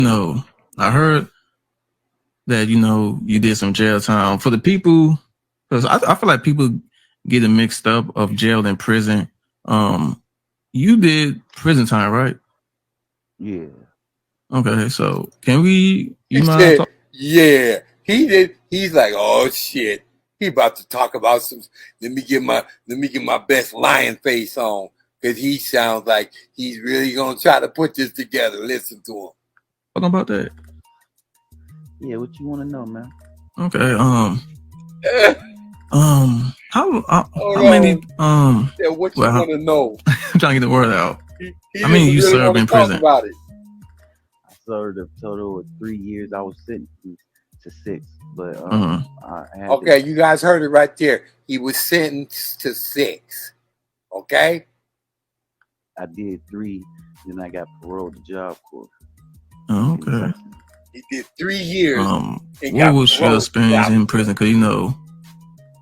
No, I heard that you did some jail time. For the people, because I feel like people get it mixed up of jail and prison. You did prison time, right? Yeah. Okay, so can we? He You mind said, talk? yeah, he did. He's like, oh shit. He about to talk about some. Let me get my best lion face on, because he sounds like he's really gonna try to put this together. Listen to him. Talking about that? Yeah, what you want to know, man? Okay. How Hold many? on. Yeah, what you Well, want to know? I'm trying to get the word out. He How many doesn't you really served want to in talk prison? about it. I served a total of 3 years. I was sentenced to 6, but I had Okay, you guys heard it right there. He was sentenced to 6. Okay. I did 3, then I got paroled to Job Corps. Oh, okay. He did 3 years. What was your experience in prison? Because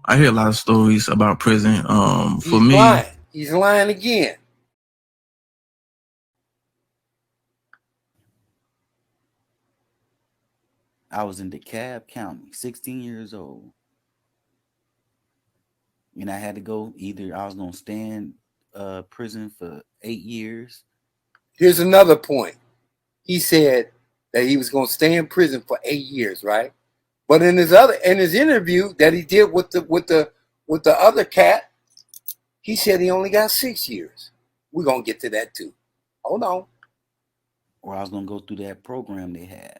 I hear a lot of stories about prison. For me, lying. He's lying again. I was in DeKalb County, 16 years old. And I had to go either I was going to stay in prison for 8 years. Here's another point. He said that he was going to stay in prison for 8 years, right? But in his interview that he did with the other cat, he said he only got 6 years. We're going to get to that too. Hold on. Or I was going to go through that program they had,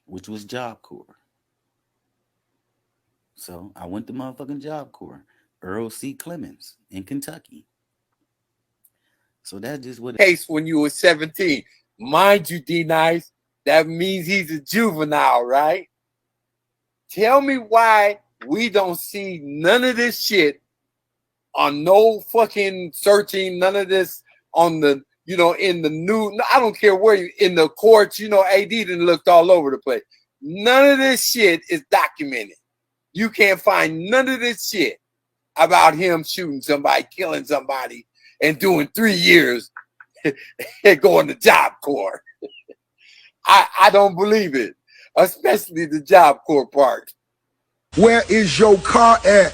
which was Job Corps. So I went to motherfucking Job Corps, Earl C. Clemens in Kentucky. So that's just what case when you were 17. Mind you, D-Nice, that means he's a juvenile, right? Tell me why we don't see none of this shit on no fucking searching, none of this on the, in the new, I don't care where you, in the courts, AD done looked all over the place. None of this shit is documented. You can't find none of this shit about him shooting somebody, killing somebody, and doing 3 years and going to Job Corps. I don't believe it, especially the Job Corps part. Where is your car at,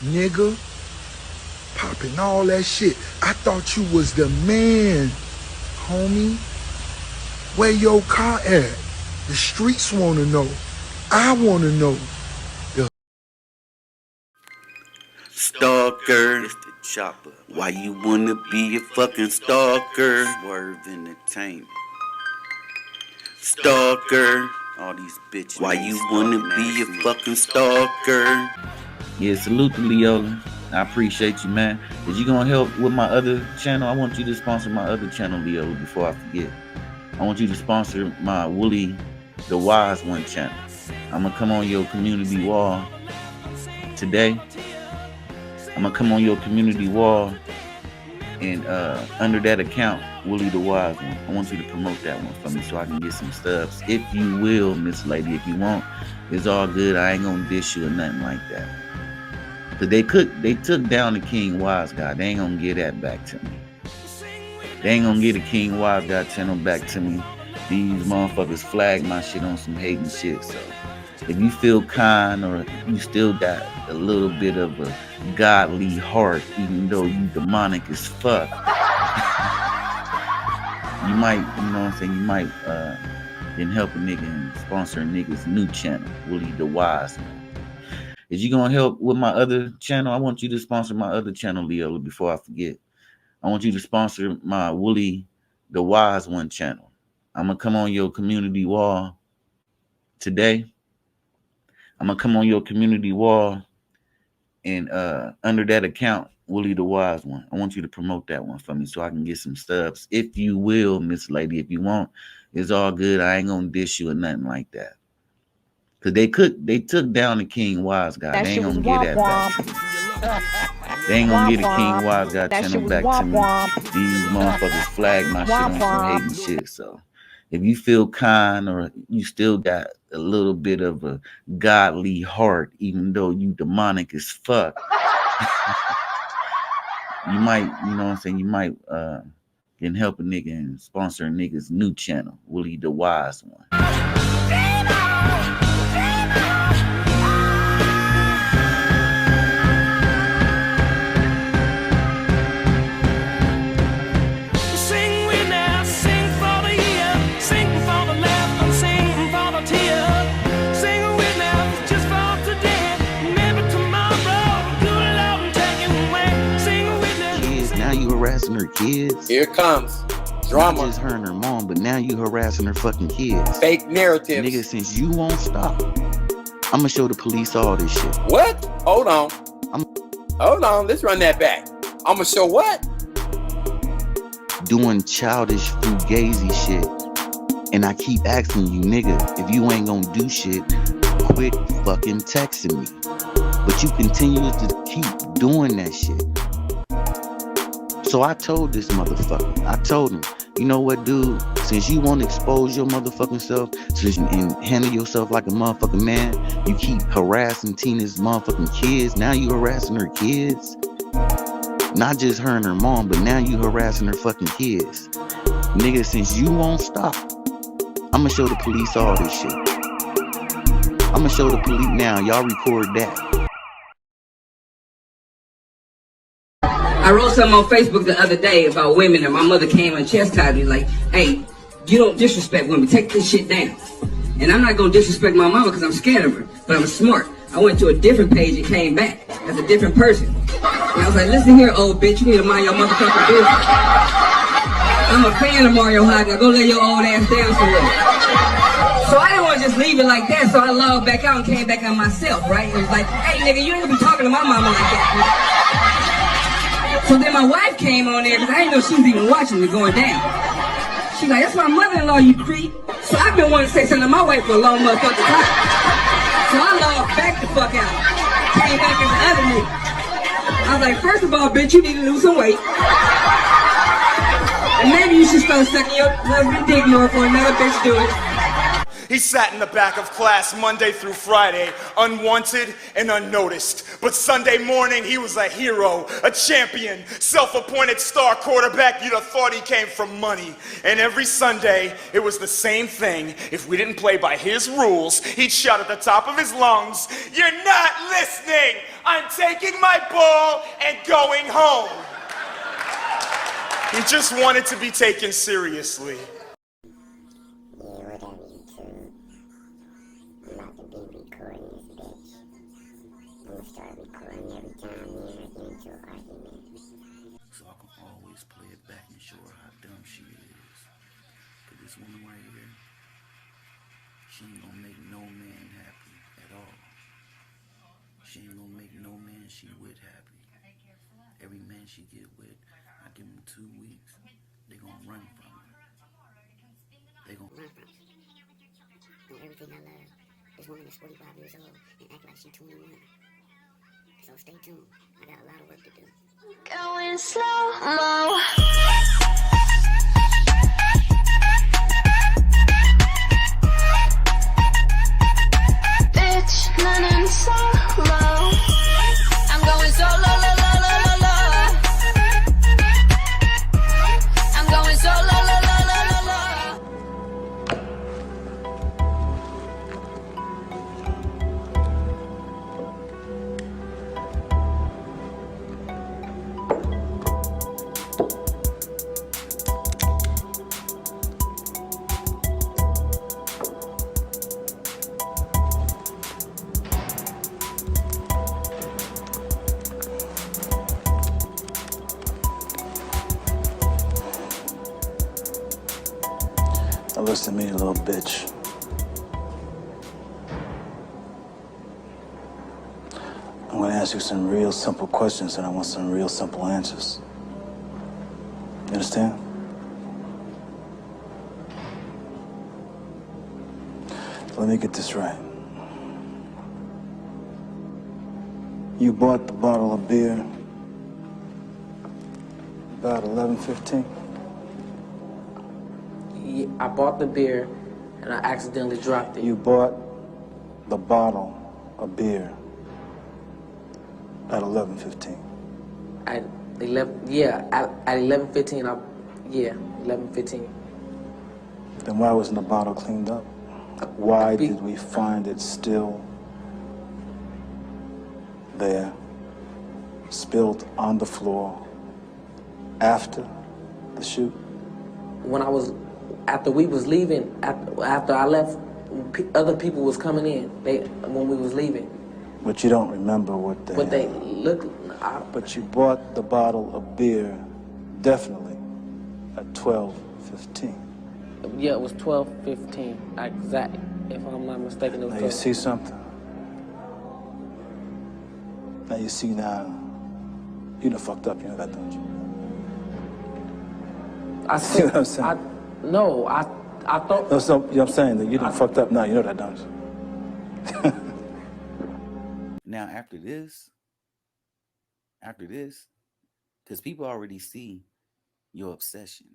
nigga? Popping all that shit. I thought you was the man, homie. Where your car at? The streets want to know. I want to know. Stalker, it's the chopper. Why you wanna be a fucking stalker? Swerve Entertainment. Stalker, all these bitches. Why you wanna be a fucking stalker? Yeah, salute to Leola. I appreciate you, man. Is you gonna help with my other channel? I want you to sponsor my other channel, Leola, before I forget. I want you to sponsor my Wooly the Wise One channel. I'm gonna come on your community wall today. I'm gonna come on your community wall, and under that account, Willie the Wise One. I want you to promote that one for me so I can get some stubs. If you will, Miss Lady. If you won't, it's all good. I ain't gonna dish you or nothing like that. Cause they took down the King Wise Guy. They ain't gonna get that back to me. They ain't gonna get the King Wise Guy channel back to me. These motherfuckers flagged my shit on some hating shit. So if you feel kind or you still got a little bit of a godly heart, even though you demonic as fuck, you might, you know what I'm saying, you might then help a nigga and sponsor a nigga's new channel, Willie the Wise One. Is you gonna help with my other channel? I want you to sponsor my other channel, Leo, before I forget. I want you to sponsor my Willie the Wise One channel. I'm gonna come on your community wall today. I'm gonna come on your community wall, and under that account, Willie the Wise One. I want you to promote that one for me so I can get some stubs. If you will, Miss Lady. If you won't, it's all good. I ain't gonna dish you or nothing like that. Cause they took down the King Wise Guy. They ain't gonna get that back. They ain't gonna get a King Wise Guy channel back to me. These motherfuckers flagged my shit on some hating shit. So if you feel kind or you still got a little bit of a godly heart, even though you demonic as fuck, you might, you know what I'm saying, you might can help a nigga and sponsor a nigga's new channel, Willie the Wise One. Harassing her kids. Here it comes. Drama. Not just her and her mom, but now you harassing her fucking kids. Fake narratives. Nigga, since you won't stop, I'ma show the police all this shit. What? Hold on. Hold on. Let's run that back. I'ma show what? Doing childish fugazi shit. And I keep asking you, nigga, if you ain't gonna do shit, quit fucking texting me. But you continue to keep doing that shit. So I told this motherfucker, I told him, you know what, dude, since you won't expose your motherfucking self, since you and handle yourself like a motherfucking man, you keep harassing Tina's motherfucking kids, now you harassing her kids. Not just her and her mom, but now you harassing her fucking kids. Nigga, since you won't stop, I'ma show the police all this shit. I'ma show the police now, y'all record that. I wrote something on Facebook the other day about women, and my mother came and chastised me like, hey, you don't disrespect women, take this shit down. And I'm not gonna disrespect my mama because I'm scared of her, but I'm smart. I went to a different page and came back as a different person. And I was like, listen here, old bitch, you need to mind your motherfucking business. I'm a fan of Mario Hagler, go lay your old ass down somewhere. So I didn't want to just leave it like that, so I logged back out and came back on myself, right? It was like, hey nigga, you ain't gonna be talking to my mama like that. So then my wife came on there, because I didn't know she was even watching me going down. She's like, that's my mother-in-law, you creep. So I've been wanting to say something to my wife for a long motherfucking time. So I logged back the fuck out. Came back as the other nigga. I was like, first of all, bitch, you need to lose some weight. And maybe you should start sucking your husband's dick more for another bitch do it. He sat in the back of class Monday through Friday, unwanted and unnoticed. But Sunday morning, he was a hero, a champion, self-appointed star quarterback. You'd have thought he came from money. And every Sunday, it was the same thing. If we didn't play by his rules, he'd shout at the top of his lungs, "You're not listening! I'm taking my ball and going home." He just wanted to be taken seriously. So I can always play it back and show her how dumb she is. Cause this woman right here, she ain't gonna make no man happy at all. She ain't gonna make no man she with happy. Every man she get with, I give them 2 weeks, they gonna run from her. They gonna run from her. And everything I love, this woman is 45 years old and act like she's 21. So stay tuned. I got a lot of work to do. Going slow-mo. Bitch, running solo. I'm going solo, lo, lo, lo, lo, lo. I'm going solo, lo, lo, lo, lo, lo. Now listen to me, little bitch. I'm gonna ask you some real simple questions and I want some real simple answers. You understand? Let me get this right. You bought the bottle of beer about 11:15? I bought the beer and I accidentally dropped it. You bought the bottle of beer at 11:15? At 11, yeah, at 11:15, Yeah, 11:15. Then why wasn't the bottle cleaned up? Why did we find it still there, spilled on the floor after the shoot? After we was leaving, after I left, other people was coming in. When we was leaving. But you don't remember what they. But they look. But you bought the bottle of beer, definitely, at 12:15. Yeah, it was 12:15. Exactly. If I'm not mistaken, it was. Now 12. you see something. Now you see now. You done fucked up. You know that, don't you? I see what I'm saying? I thought. No, so, you know what I'm saying? That you done fucked up now. You know that, don't you? Now, after this, because people already see your obsession.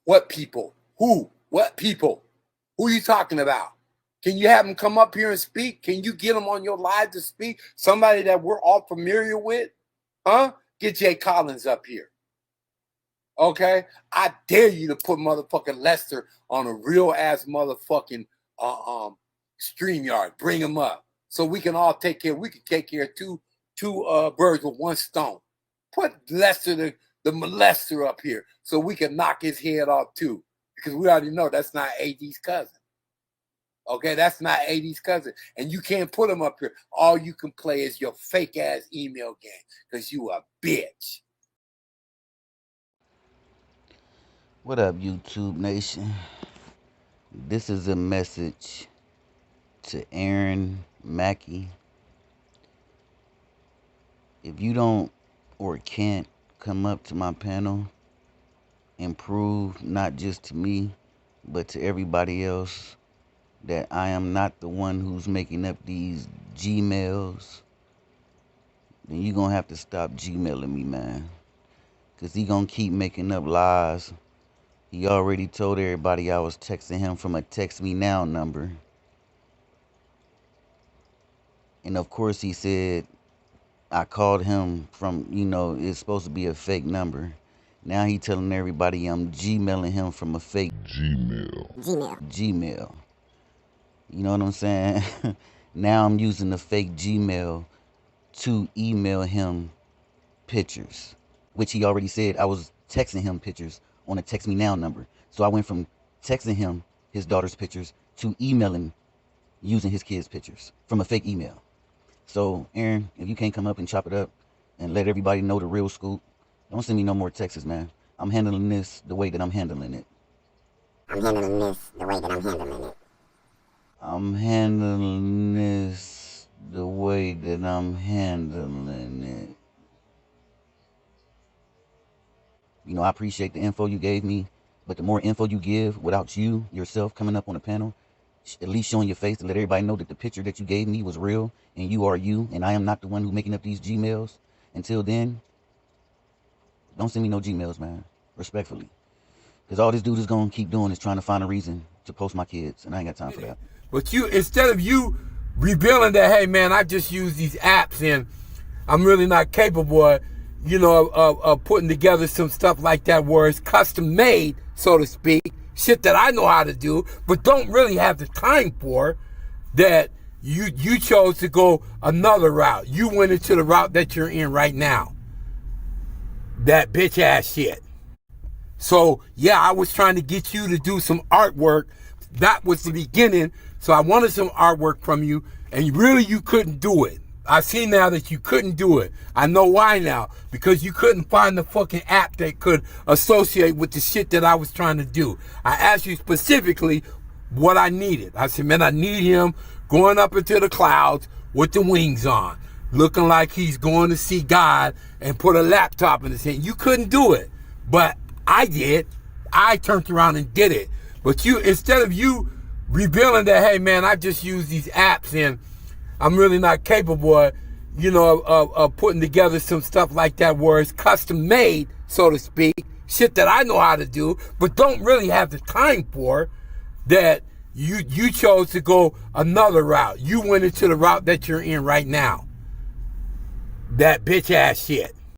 What people? Who? What people? Who you talking about? Can you have them come up here and speak? Can you get them on your live to speak? Somebody that we're all familiar with? Huh? Get Jay Collins up here. Okay? I dare you to put motherfucking Lester on a real-ass motherfucking StreamYard. Bring him up. So we can all take care. We can take care of two birds with one stone. Put Lester, the molester, up here so we can knock his head off too. Because we already know that's not AD's cousin. Okay, that's not AD's cousin. And you can't put him up here. All you can play is your fake-ass email game because you a bitch. What up, YouTube Nation? This is a message to Aaron Mackey. If you don't or can't come up to my panel and prove, not just to me, but to everybody else, that I am not the one who's making up these Gmails, then you're going to have to stop Gmailing me, man. Because he going to keep making up lies. He already told everybody I was texting him from a text me now number. And of course he said I called him from, it's supposed to be a fake number. Now he telling everybody I'm Gmailing him from a fake Gmail. You know what I'm saying? Now I'm using the fake Gmail to email him pictures, which he already said I was texting him pictures on a text me now number. So I went from texting him his daughter's pictures to emailing using his kids' pictures from a fake email. So, Aaron, if you can't come up and chop it up and let everybody know the real scoop, don't send me no more texts, man. I'm handling this the way that I'm handling it. I'm handling this the way that I'm handling it. I'm handling this the way that I'm handling it. I appreciate the info you gave me, but the more info you give without you, yourself, coming up on a panel, at least showing your face to let everybody know that the picture that you gave me was real and you are you and I am not the one who's making up these Gmails. Until then, don't send me no Gmails, man. Respectfully. Because all this dude is going to keep doing is trying to find a reason to post my kids, and I ain't got time for that. But instead of you revealing that, hey, man, I just use these apps and I'm really not capable of putting together some stuff like that where it's custom made, so to speak, shit that I know how to do, but don't really have the time for, that you chose to go another route. You went into the route that you're in right now. That bitch ass shit. So, yeah, I was trying to get you to do some artwork. That was the beginning. So I wanted some artwork from you, and you couldn't do it. I see now that you couldn't do it. I know why now. Because you couldn't find the fucking app that could associate with the shit that I was trying to do. I asked you specifically what I needed. I said, man, I need him going up into the clouds with the wings on, looking like he's going to see God and put a laptop in his hand. You couldn't do it. But I did. I turned around and did it. But instead of you revealing that, hey, man, I just use these apps and I'm really not capable of putting together some stuff like that where it's custom made, so to speak, shit that I know how to do, but don't really have the time for, that you chose to go another route. You went into the route that you're in right now. That bitch ass shit.